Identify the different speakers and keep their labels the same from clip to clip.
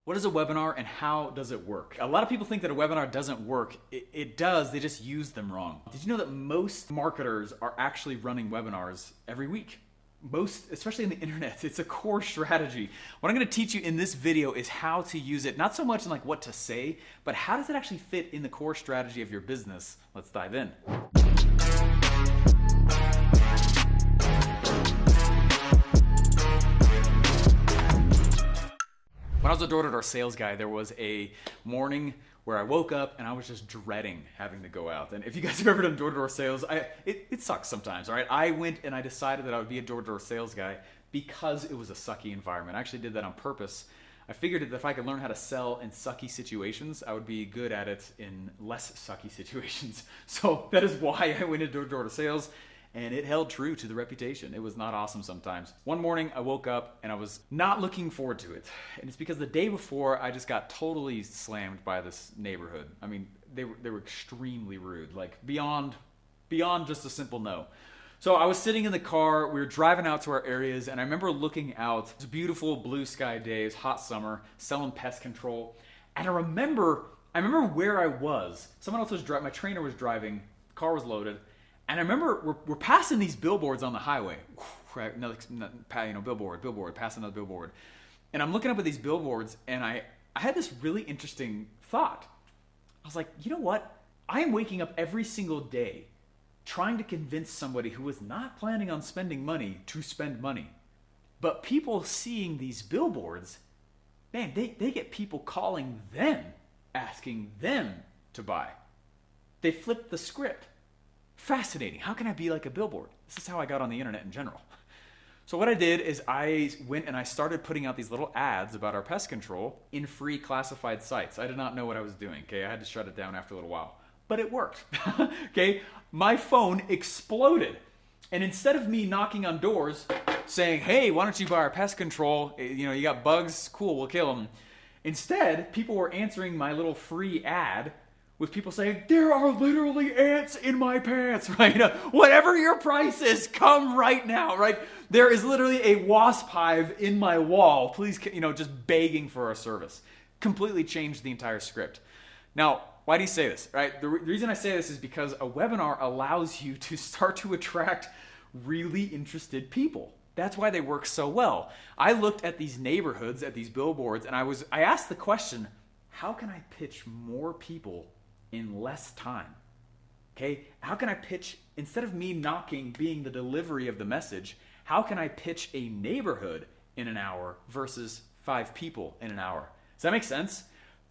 Speaker 1: What is a webinar and how does it work? A lot of people think that a webinar doesn't work. It does, they just use them wrong. Did you know that most marketers are actually running webinars every week? Most, especially in the internet, it's a core strategy. What I'm gonna teach you in this video is how to use it, not so much in like what to say, but how does it actually fit in the core strategy of your business? Let's dive in. When I was a door-to-door sales guy, there was a morning where I woke up and I was just dreading having to go out. And if you guys have ever done door-to-door sales, it sucks sometimes, all right? I went and I decided that I would be a door-to-door sales guy because it was a sucky environment. I actually did that on purpose. I figured that if I could learn how to sell in sucky situations, I would be good at it in less sucky situations. So that is why I went into door-to-door sales. And it held true to the reputation. It was not awesome sometimes. One morning I woke up and I was not looking forward to it. And it's because the day before I just got totally slammed by this neighborhood. I mean, they were extremely rude, like beyond just a simple no. So I was sitting in the car, we were driving out to our areas, and I remember looking out. It was a beautiful blue sky day, it was hot summer, selling pest control. And I remember where I was. Someone else was driving, my trainer was driving, the car was loaded. And I remember we're passing these billboards on the highway, right? Billboard, passing another billboard. And I'm looking up at these billboards and I had this really interesting thought. I was like, you know what? I am waking up every single day trying to convince somebody who was not planning on spending money to spend money. But people seeing these billboards, man, they get people calling them, asking them to buy. They flip the script. Fascinating. How can I be like a billboard? This is how I got on the internet in general. So what I did is I went and I started putting out these little ads about our pest control in free classified sites. I did not know what I was doing, okay? I had to shut it down after a little while. But it worked, okay? My phone exploded. And instead of me knocking on doors saying, hey, why don't you buy our pest control? You know, you got bugs? Cool, we'll kill them. Instead, people were answering my little free ad with people saying, there are literally ants in my pants, right? Whatever your price is, come right now, right? There is literally a wasp hive in my wall. Please, just begging for our service. Completely changed the entire script. Now, why do you say this, right? The reason I say this is because a webinar allows you to start to attract really interested people. That's why they work so well. I looked at these neighborhoods, at these billboards, and I asked the question, how can I pitch more people in less time? Okay, how can I pitch, instead of me knocking being the delivery of the message, how can I pitch a neighborhood in an hour versus 5 people in an hour? Does that make sense?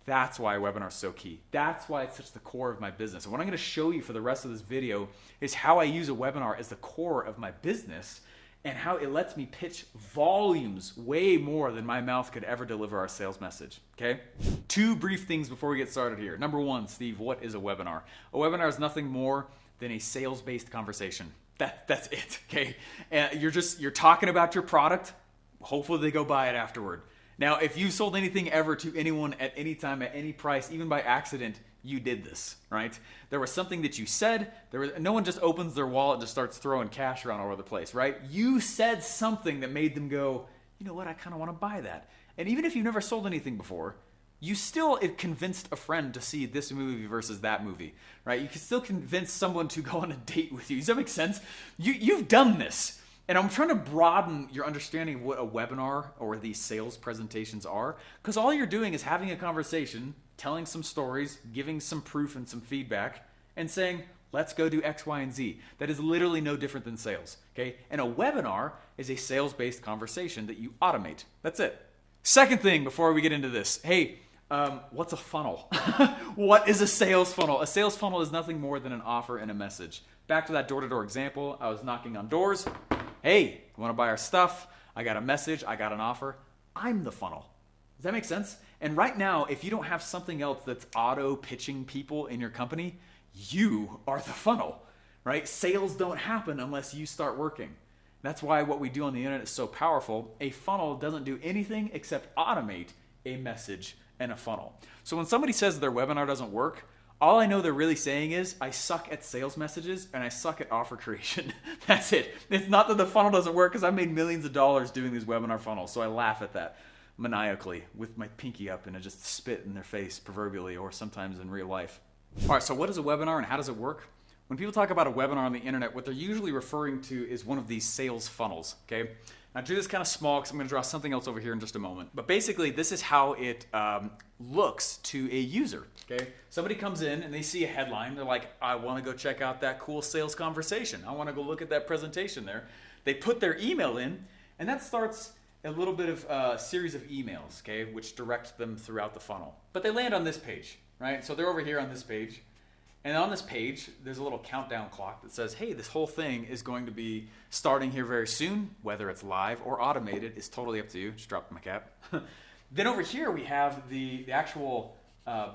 Speaker 1: That's why a webinar is so key. That's why it's such the core of my business. And what I'm going to show you for the rest of this video is how I use a webinar as the core of my business and how it lets me pitch volumes way more than my mouth could ever deliver our sales message, okay? 2 brief things before we get started here. Number 1, Steve, what is a webinar? A webinar is nothing more than a sales-based conversation. That's it, okay? And you're talking about your product. Hopefully they go buy it afterward. Now, if you sold anything ever to anyone at any time, at any price, even by accident, you did this, right? There was something that you said. No one just opens their wallet and just starts throwing cash around all over the place, right? You said something that made them go, you know what, I kind of want to buy that. And even if you've never sold anything before, you still convinced a friend to see this movie versus that movie, right? You can still convince someone to go on a date with you. Does that make sense? You've done this. And I'm trying to broaden your understanding of what a webinar or these sales presentations are, because all you're doing is having a conversation, telling some stories, giving some proof and some feedback, and saying, let's go do X, Y, and Z. That is literally no different than sales, okay? And a webinar is a sales-based conversation that you automate. That's it. Second thing before we get into this, hey, what's a funnel? What is a sales funnel? A sales funnel is nothing more than an offer and a message. Back to that door-to-door example, I was knocking on doors. Hey, you want to buy our stuff? I got a message, I got an offer. I'm the funnel. Does that make sense? And right now, if you don't have something else that's auto-pitching people in your company, you are the funnel, right? Sales don't happen unless you start working. That's why what we do on the internet is so powerful. A funnel doesn't do anything except automate a message and a funnel. So when somebody says their webinar doesn't work, all I know they're really saying is, I suck at sales messages and I suck at offer creation. That's it. It's not that the funnel doesn't work, because I've made millions of dollars doing these webinar funnels, so I laugh at that. maniacally with my pinky up and I just spit in their face proverbially, or sometimes in real life. All right, so what is a webinar and how does it work? When people talk about a webinar on the internet, what they're usually referring to is one of these sales funnels, okay? I drew this kind of small because I'm going to draw something else over here in just a moment. But basically, this is how it looks to a user, okay? Somebody comes in and they see a headline. They're like, I want to go check out that cool sales conversation. I want to go look at that presentation there. They put their email in, and that starts a little bit of a series of emails, okay, which direct them throughout the funnel. But they land on this page, right? So they're over here on this page. And on this page, there's a little countdown clock that says, hey, this whole thing is going to be starting here very soon. Whether it's live or automated is totally up to you. Just dropped my cap. Then over here, we have the actual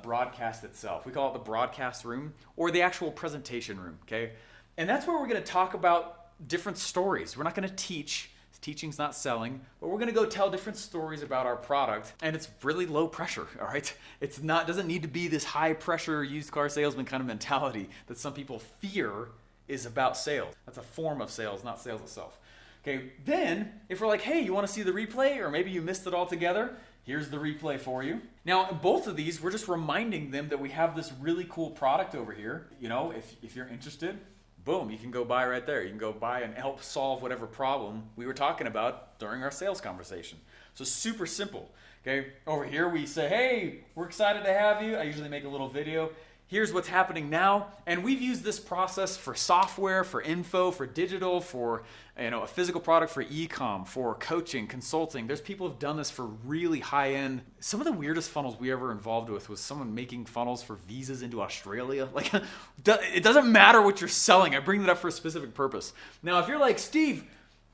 Speaker 1: broadcast itself. We call it the broadcast room or the actual presentation room, okay? And that's where we're going to talk about different stories. We're not going to teach. Teaching's not selling, but we're going to go tell different stories about our product, and it's really low pressure, all right? Doesn't need to be this high pressure used car salesman kind of mentality that some people fear is about sales. That's a form of sales, not sales itself. Okay, then if we're like, hey, you want to see the replay, or maybe you missed it altogether, here's the replay for you. Now, in both of these, we're just reminding them that we have this really cool product over here. You know, if you're interested, boom, you can go buy right there. You can go buy and help solve whatever problem we were talking about during our sales conversation. So super simple, okay? Over here we say, hey, we're excited to have you. I usually make a little video. Here's what's happening now. And we've used this process for software, for info, for digital, for a physical product, for e-com, for coaching, consulting. There's people who've done this for really high-end. Some of the weirdest funnels we ever involved with was someone making funnels for visas into Australia. Like, it doesn't matter what you're selling. I bring that up for a specific purpose. Now, if you're like, Steve,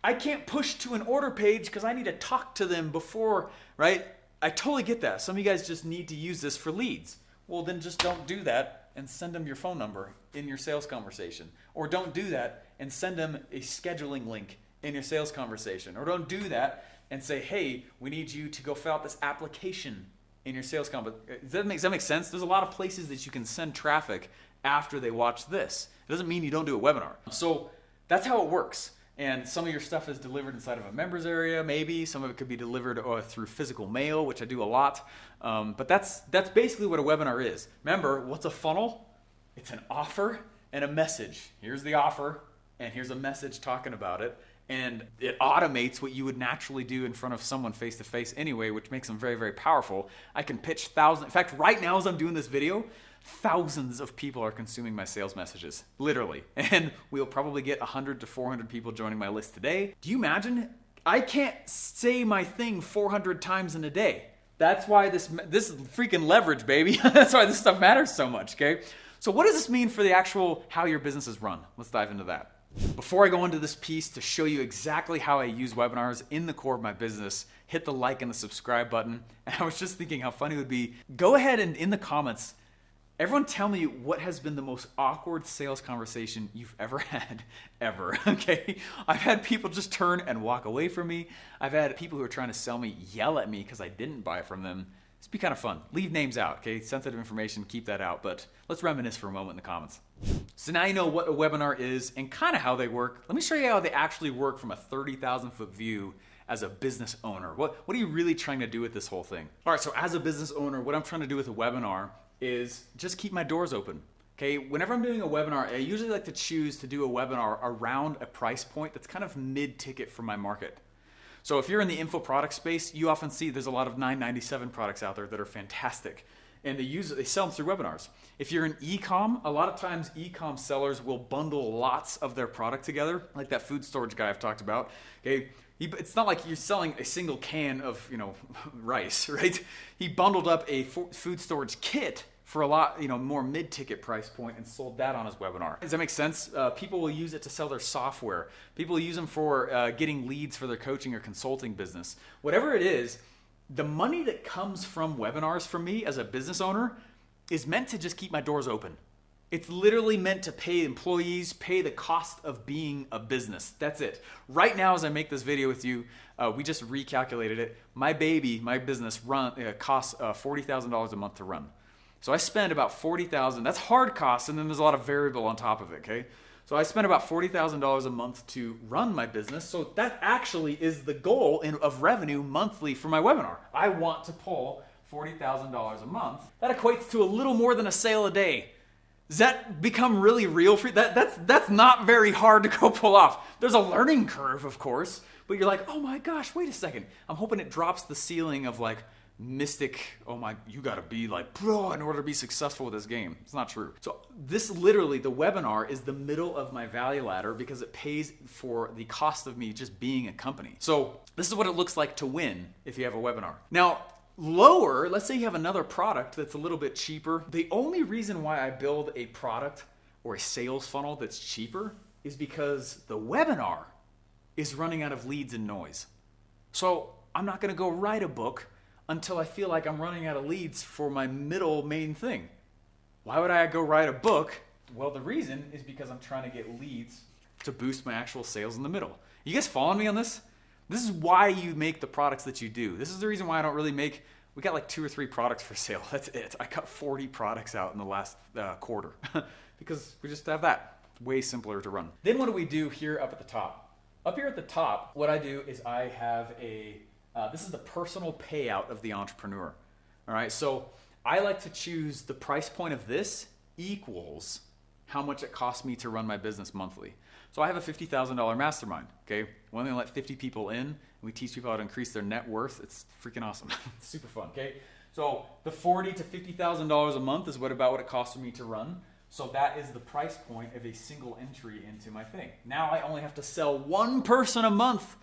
Speaker 1: I can't push to an order page because I need to talk to them before, right? I totally get that. Some of you guys just need to use this for leads. Well, then just don't do that and send them your phone number in your sales conversation. Or don't do that and send them a scheduling link in your sales conversation. Or don't do that and say, hey, we need you to go fill out this application in your sales conversation. Does that make sense? There's a lot of places that you can send traffic after they watch this. It doesn't mean you don't do a webinar. So that's how it works. And some of your stuff is delivered inside of a members area, maybe. Some of it could be delivered through physical mail, which I do a lot. But that's basically what a webinar is. Remember, what's a funnel? It's an offer and a message. Here's the offer, and here's a message talking about it. And it automates what you would naturally do in front of someone face-to-face anyway, which makes them very, very powerful. I can pitch thousands. In fact, right now as I'm doing this video, thousands of people are consuming my sales messages, literally. And we'll probably get 100 to 400 people joining my list today. Do you imagine? I can't say my thing 400 times in a day. That's why this is freaking leverage, baby. That's why this stuff matters so much, okay? So what does this mean for the actual how your business is run? Let's dive into that. Before I go into this piece to show you exactly how I use webinars in the core of my business, hit the like and the subscribe button. And I was just thinking how funny it would be. Go ahead and in the comments, everyone tell me what has been the most awkward sales conversation you've ever had, ever, okay? I've had people just turn and walk away from me. I've had people who are trying to sell me yell at me because I didn't buy from them. It's be kind of fun. Leave names out, okay? Sensitive information, keep that out, but let's reminisce for a moment in the comments. So now you know what a webinar is and kind of how they work. Let me show you how they actually work from a 30,000 foot view as a business owner. What are you really trying to do with this whole thing? All right, so as a business owner, what I'm trying to do with a webinar is just keep my doors open. Okay, whenever I'm doing a webinar, I usually like to choose to do a webinar around a price point that's kind of mid-ticket for my market. So if you're in the info product space, you often see there's a lot of $9.97 products out there that are fantastic. And they sell them through webinars. If you're in e-com, a lot of times e-com sellers will bundle lots of their product together, like that food storage guy I've talked about. Okay, it's not like you're selling a single can of rice, right? He bundled up a food storage kit for a lot more mid-ticket price point and sold that on his webinar. Does that make sense? People will use it to sell their software. People will use them for getting leads for their coaching or consulting business. Whatever it is, the money that comes from webinars from me as a business owner is meant to just keep my doors open. It's literally meant to pay employees, pay the cost of being a business. That's it. Right now, as I make this video with you, we just recalculated it. My business costs $40,000 a month to run. So I spend about $40,000. That's hard costs, and then there's a lot of variable on top of it, okay? So I spend about $40,000 a month to run my business. So that actually is the goal of revenue monthly for my webinar. I want to pull $40,000 a month. That equates to a little more than a sale a day. Does that become really real for you? That's not very hard to go pull off. There's a learning curve, of course, but you're like, oh my gosh, wait a second. I'm hoping it drops the ceiling of like mystic, you gotta be like pro in order to be successful with this game. It's not true. So this literally, the webinar is the middle of my value ladder because it pays for the cost of me just being a company. So this is what it looks like to win if you have a webinar. Now, lower, let's say you have another product that's a little bit cheaper. The only reason why I build a product or a sales funnel that's cheaper is because the webinar is running out of leads and noise. So I'm not gonna go write a book until I feel like I'm running out of leads for my middle main thing. Why would I go write a book? Well, the reason is because I'm trying to get leads to boost my actual sales in the middle. You guys following me on this? This is why you make the products that you do. This is the reason why I don't really we got like 2 or 3 products for sale. That's it. I cut 40 products out in the last quarter because we just have that. It's way simpler to run. Then what do we do here up at the top? Up here at the top, what I do is I have this is the personal payout of the entrepreneur. All right, so I like to choose the price point of this equals how much it costs me to run my business monthly. So I have a $50,000 mastermind, okay? We're only gonna let 50 people in, and we teach people how to increase their net worth. It's freaking awesome. It's super fun, okay? So the $40,000 to $50,000 a month is about what it costs me to run. So that is the price point of a single entry into my thing. Now I only have to sell one person a month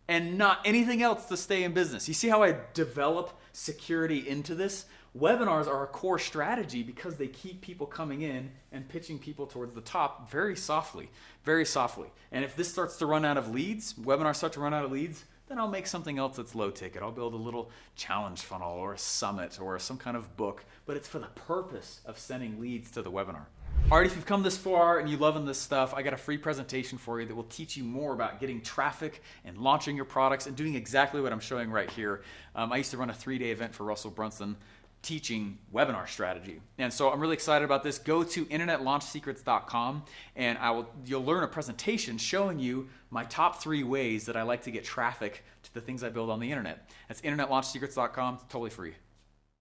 Speaker 1: and not anything else to stay in business. You see how I develop security into this? Webinars are a core strategy because they keep people coming in and pitching people towards the top very softly, very softly. And if this starts to run out of leads, webinars start to run out of leads, then I'll make something else that's low ticket. I'll build a little challenge funnel or a summit or some kind of book, but it's for the purpose of sending leads to the webinar. All right, if you've come this far and you're loving this stuff, I got a free presentation for you that will teach you more about getting traffic and launching your products and doing exactly what I'm showing right here. I used to run a 3-day event for Russell Brunson teaching webinar strategy. And so I'm really excited about this. Go to internetlaunchsecrets.com and you'll learn a presentation showing you my top 3 ways that I like to get traffic to the things I build on the internet. That's internetlaunchsecrets.com, totally free.